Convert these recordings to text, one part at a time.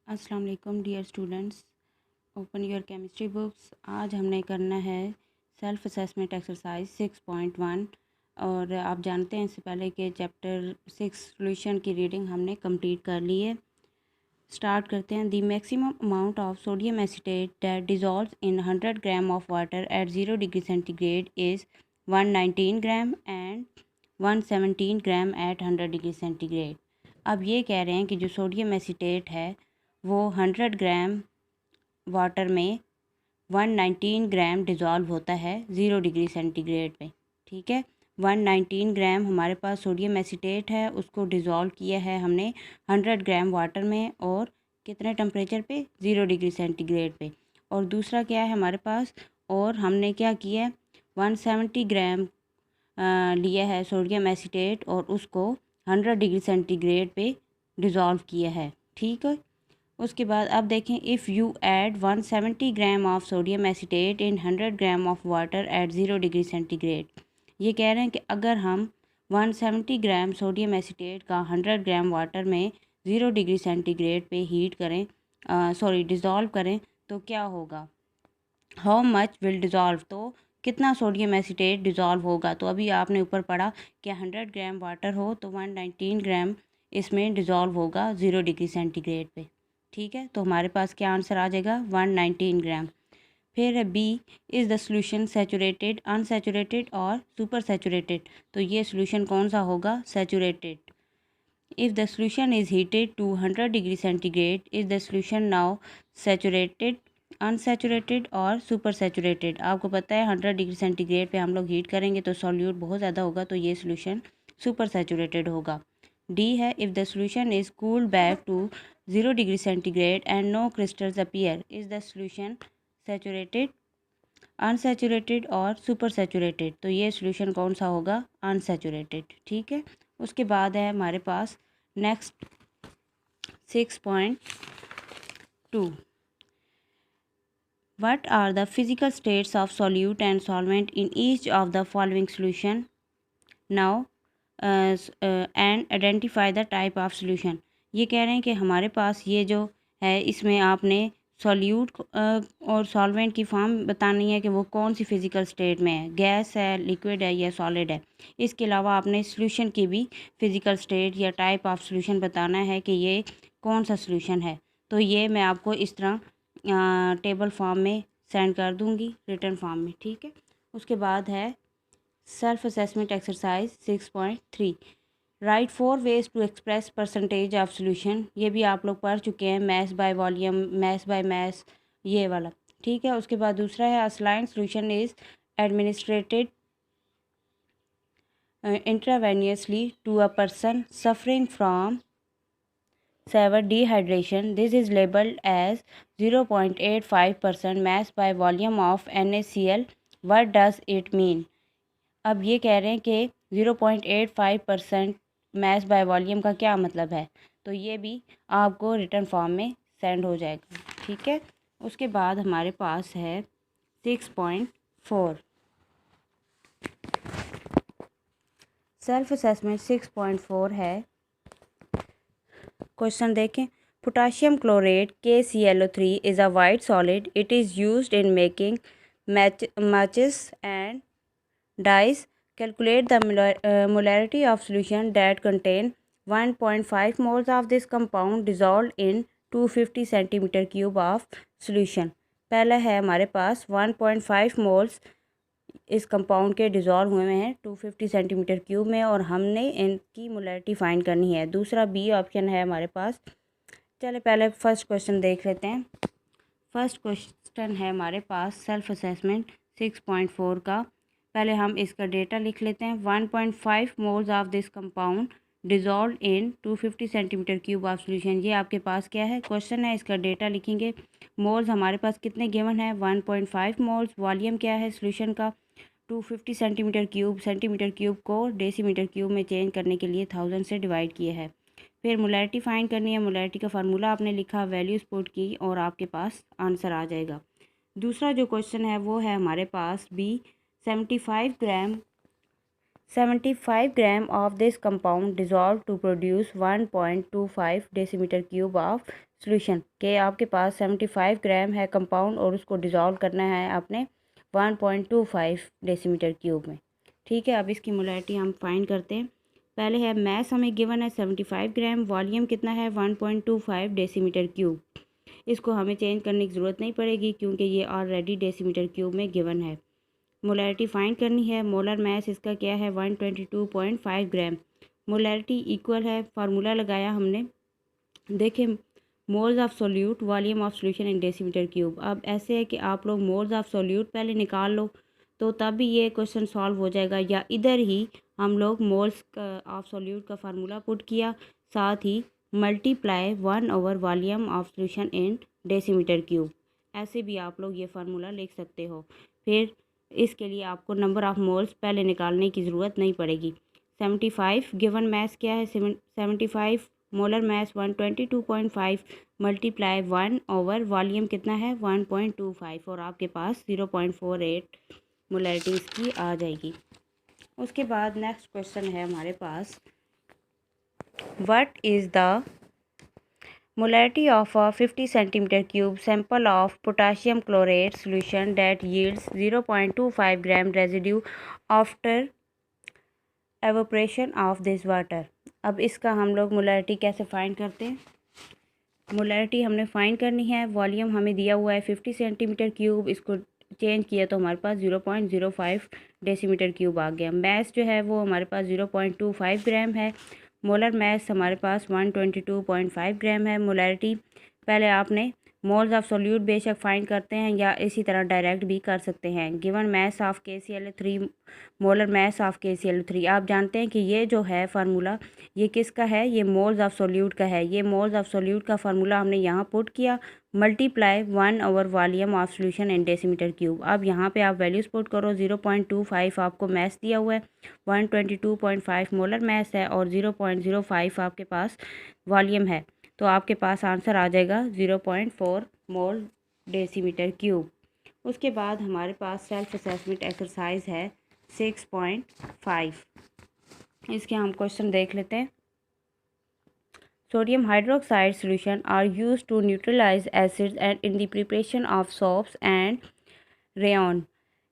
अस्सलाम वालेकुम dear students, open your chemistry books. आज हमने करना है सेल्फ असेसमेंट एक्सरसाइज 6.1 और आप जानते हैं इससे पहले कि चैप्टर 6 सॉल्यूशन की रीडिंग हमने कंप्लीट कर ली है। स्टार्ट करते हैं। The maximum amount of sodium acetate that dissolves in 100 gram of water at 0 degree centigrade is 119 gram and 117 gram at 100 degree centigrade. अब ये कह रहे हैं कि जो सोडियम एसीटेट है वो 100 ग्राम वाटर में 119 ग्राम डिज़ोल्व होता है 0 डिग्री सेंटीग्रेड पे। ठीक है, 119 ग्राम हमारे पास सोडियम एसीटेट है, उसको डिज़ोल्व किया है हमने 100 ग्राम वाटर में और कितने टेम्परेचर पे, 0 डिग्री सेंटीग्रेड पे। और दूसरा क्या है हमारे पास, और हमने क्या किया, 170 ग्राम लिया है सोडियम एसीटेट और उसको 100 डिग्री सेंटीग्रेड पे डिज़ोल्व किया है। ठीक है, उसके बाद अब देखें, if you add 170 gram of sodium acetate in 100 gram of water at 0 degree centigrade. ये कह रहे हैं कि अगर हम 170 ग्राम सोडियम एसीटेट का 100 ग्राम वाटर में 0 डिग्री सेंटीग्रेड पे हीट करें, डिज़ोल्व करें तो क्या होगा, हाउ मच विल डिज़ोल्व, तो कितना सोडियम एसीटेट डिज़ोल्व होगा। तो अभी आपने ऊपर पढ़ा कि 100 ग्राम वाटर हो तो 119 ग्राम इसमें डिज़ोल्व होगा 0 डिग्री सेंटीग्रेड पे। ठीक है, तो हमारे पास क्या आंसर आ जाएगा, 119 ग्राम। फिर है B, is the solution saturated, unsaturated और सुपर सैचुरेटेड। तो ये सोल्यूशन कौन सा होगा, saturated. If the solution is heated to 100 degree centigrade is the solution now saturated, unsaturated और सुपर सैचुरेटेड। आपको पता है 100 डिग्री सेंटीग्रेड पे हम लोग हीट करेंगे तो सॉल्यूट बहुत ज़्यादा होगा, तो ये सोल्यूशन सुपर सैचुरेटेड होगा। डी है, if the solution is cooled back to 0 degree centigrade and no crystals appear is the solution saturated, unsaturated और सुपर सैचुरेटेड। तो ये सोल्यूशन कौन सा होगा, अनसैचुरेटेड। ठीक है, उसके बाद है हमारे पास next 6.2, what are the physical states of solute and solvent in each of the following solution now and identify the type of solution। ये कह रहे हैं कि हमारे पास ये जो है इसमें आपने सॉल्यूट और सॉल्वेंट की फॉर्म बतानी है कि वो कौन सी फिज़िकल स्टेट में है, गैस है, लिक्विड है या सॉलिड है। इसके अलावा आपने सॉल्यूशन की भी फिज़िकल स्टेट या टाइप ऑफ सॉल्यूशन बताना है कि ये कौन सा सॉल्यूशन है। तो ये मैं आपको इस तरह टेबल फॉर्म में सेंड कर दूंगी, रिटर्न फॉर्म में। ठीक है, उसके बाद है self assessment exercise 6.3, write 4 ways to express percentage of solution. ये भी आप लोग पढ़ चुके हैं, mass by volume, mass by mass, ये वाला। ठीक है, उसके बाद दूसरा है a saline solution is administered intravenously to a person suffering from severe dehydration. This is labeled as 0.85% mass by volume of NaCl. What does it mean? अब ये कह रहे हैं कि 0.85% मैस बाय वॉल्यूम का क्या मतलब है, तो ये भी आपको रिटर्न फॉर्म में सेंड हो जाएगा। ठीक है, उसके बाद हमारे पास है 6.4, सेल्फ असेसमेंट 6.4 है। क्वेश्चन देखें, potassium chlorate KClO3 is a white solid, it is used in making matches and dyes. Calculate the molarity of solution that contain 1.5 moles of this compound dissolved in 250 centimeter cube of solution। पहला है हमारे पास 1.5 moles इस compound के dissolve हुए हैं 250 centimetre cube में और हमने इनकी मोलैरिटी फाइंड करनी है। दूसरा बी ऑप्शन है हमारे पास। चले पहले फर्स्ट क्वेश्चन देख लेते हैं। फर्स्ट क्वेश्चन है हमारे पास सेल्फ असेसमेंट 6.4 का। पहले हम इसका डेटा लिख लेते हैं। 1.5 moles of this compound dissolve in 250 centimetre cube of solution. ये आपके पास क्या है, क्वेश्चन है, इसका डेटा लिखेंगे। मोल्स हमारे पास कितने गिवन है, 1.5 मोल्स। वॉल्यूम क्या है सोल्यूशन का, 250 सेंटीमीटर क्यूब। सेंटीमीटर क्यूब को डेसीमीटर क्यूब में चेंज करने के लिए 1000 से डिवाइड किया है। फिर मोलैरिटी फाइंड करनी है। मोलैरिटी का फार्मूला आपने लिखा, वैल्यूज पुट की और आपके पास आंसर आ जाएगा। दूसरा जो क्वेश्चन है वो है हमारे पास B, 75 gram 75 gram of this compound dissolve to produce 1.25 decimetre cube of solution. के आपके पास 75 ग्राम है कंपाउंड और उसको डिज़ोल्व करना है आपने 1.25 डेसीमीटर क्यूब में। ठीक है, अब इसकी मोलैरिटी हम फाइंड करते हैं। पहले है मैस हमें गिवन है 75 ग्राम, वॉल्यूम कितना है 1.25 डेसीमीटर क्यूब। इसको हमें चेंज करने की ज़रूरत नहीं पड़ेगी क्योंकि ये ऑलरेडी डेसीमीटर क्यूब में गिवन है। मोलैरिटी फाइंड करनी है। मोलर मैस इसका क्या है 122.5 ग्राम। मोलैरिटी इक्वल है, फार्मूला लगाया हमने, देखें moles of solute volume of solution in decimetre cube. अब ऐसे है कि आप लोग मोल्स ऑफ सोल्यूट पहले निकाल लो तो तब भी ये क्वेश्चन सॉल्व हो जाएगा, या इधर ही हम लोग मोल्स ऑफ सोल्यूट का फार्मूला पुट किया, साथ ही multiply volume of solution in decimetre cube. ऐसे भी आप लोग ये फार्मूला लिख सकते हो। फिर इसके लिए आपको नंबर ऑफ़ मोल्स पहले निकालने की ज़रूरत नहीं पड़ेगी। 75 गिवन मैस क्या है 75, मोलर मैस 122.5 मल्टीप्लाई 1/वॉल्यूम कितना है 1.25 और आपके पास 0.48 मोलैरिटी इसकी आ जाएगी। उसके बाद नेक्स्ट क्वेश्चन है हमारे पास, what is the molarity of a 50 centimeter cube sample of potassium chlorate solution that yields 0.25 gram residue after evaporation of this water। अब इसका हम लोग मोलैरिटी कैसे फाइंड करते हैं। मोलैरिटी हमने फाइंड करनी है, वॉल्यूम हमें दिया हुआ है 50 सेंटीमीटर क्यूब, इसको चेंज किया तो हमारे पास 0.05 डेसीमीटर क्यूब आ गया। मैस जो है वो हमारे पास 0.25 ग्राम है। मोलर मैस हमारे पास 122.5 ग्राम है। मोलैरिटी पहले आपने मोल्स ऑफ सोल्यूट बेशक फाइंड करते हैं या इसी तरह डायरेक्ट भी कर सकते हैं। Given mass of KCl3 molar mass of KCl3। आप जानते हैं कि ये जो है फार्मूला ये किसका है, ये मोल्स ऑफ सोल्यूट का है। ये मोल्स ऑफ सोल्यूट का फार्मूला हमने यहाँ पुट किया, multiply volume of solution in decimetre cube. अब यहाँ पे आप वैल्यूज़ पुट करो, 0.25 आपको मैस दिया हुआ है, 122.5 मोलर मैस है और 0.05 आपके पास वॉल्यूम है, तो आपके पास आंसर आ जाएगा 0.4 मोल डेसीमीटर क्यूब। उसके बाद हमारे पास सेल्फ असेसमेंट एक्सरसाइज है 6.5। इसके हम क्वेश्चन देख लेते हैं। Sodium hydroxide solution are used to neutralize acids and in the preparation of soaps and rayon.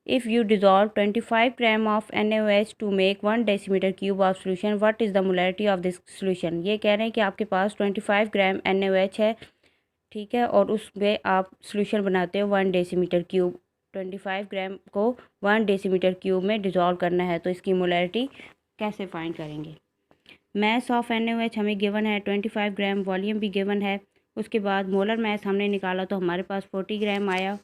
If you dissolve 25 gram of NaOH to make 1 decimeter cube of solution, what is the molarity of this solution? ये कह रहे हैं कि आपके पास 25 ग्राम NaOH है, ठीक है, और उसमें आप सोल्यूशन बनाते हो 1 डेसीमीटर क्यूब। 25 ग्राम को 1 डेसीमीटर क्यूब में डिज़ोल्व करना है, तो इसकी मोलैरिटी कैसे फाइंड करेंगे। मैस ऑफ NaOH हमें गिवन है 25 ग्राम, वॉल्यूम भी गिवन है। उसके बाद मोलर मैस हमने निकाला तो हमारे पास 40 ग्राम आया,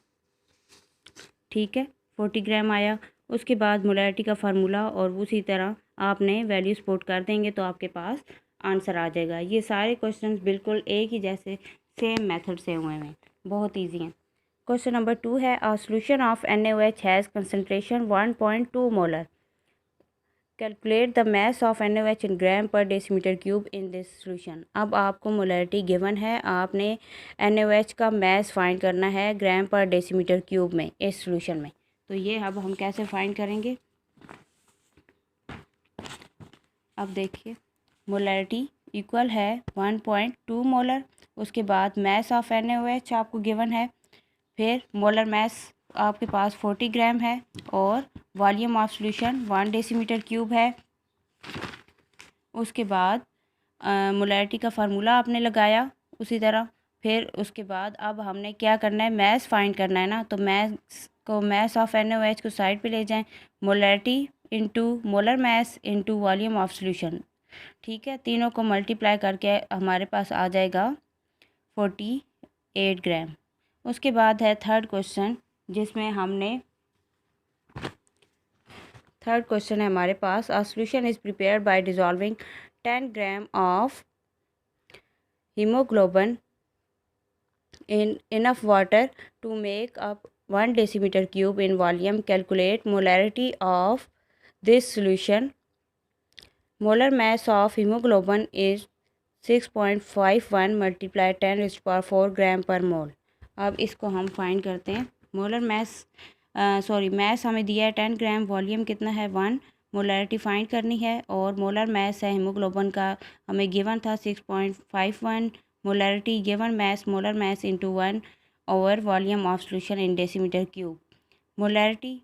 ठीक है, 40 ग्राम आया। उसके बाद मोलैरिटी का फार्मूला और उसी तरह आपने वैल्यूज़ पुट कर देंगे तो आपके पास आंसर आ जाएगा। ये सारे क्वेश्चंस बिल्कुल एक ही जैसे सेम मेथड से हुए हैं, बहुत ईजी हैं। क्वेश्चन नंबर 2 है, a solution of NaOH has concentration 1.2 molar, calculate the mass of NaOH इन ग्राम पर decimetre cube in this solution. अब आपको मोलैरिटी गिवन है, आपने NaOH का मैस फाइंड करना है ग्राम पर डेसीमीटर क्यूब में इस सोल्यूशन में। तो ये अब हम कैसे फाइंड करेंगे। अब देखिए मोलैरिटी इक्वल है 1.2 मोलर, उसके बाद मैस ऑफ NaOH आपको गिवन है, फिर मोलर मैस आपके पास 40 ग्राम है और volume of solution 1 decimetre cube है। उसके बाद मोलैरिटी का फार्मूला आपने लगाया उसी तरह। फिर उसके बाद अब हमने क्या करना है, मैस फाइंड करना है ना, तो मैस ऑफ NaOH को साइड पे ले जाएं, molarity into molar mass into volume of solution, ठीक है, तीनों को मल्टीप्लाई करके हमारे पास आ जाएगा 48 ग्राम। उसके बाद है थर्ड क्वेश्चन, जिसमें हमने थर्ड क्वेश्चन है हमारे पास, a solution is prepared by dissolving 10 gram of haemoglobin in enough water to make up 1 decimeter cube in volume. Calculate molarity of this solution. Molar mass of hemoglobin is 6.51 multiply 10⁴ ग्राम पर मोल। अब इसको हम find करते हैं। Molar mass mess हमें दिया है 10 ग्राम, volume कितना है 1, मोलैरिटी फाइंड करनी है और मोलर मैस है हीमोग्लोबिन का हमें गिवन था 6.51 molarity given mass molar mass into 1 over volume of solution in decimetre cube. Molarity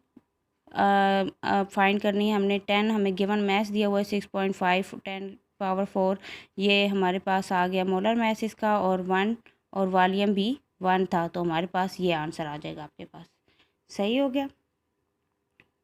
find करनी है हमने 10 हमें गिवन मैस दिया हुआ है 6.5 10⁴ ये हमारे पास आ गया मोलर मैस इसका और 1 और वॉल्यूम भी 1 था तो हमारे पास ये आंसर आ जाएगा आपके पास। सही हो गया।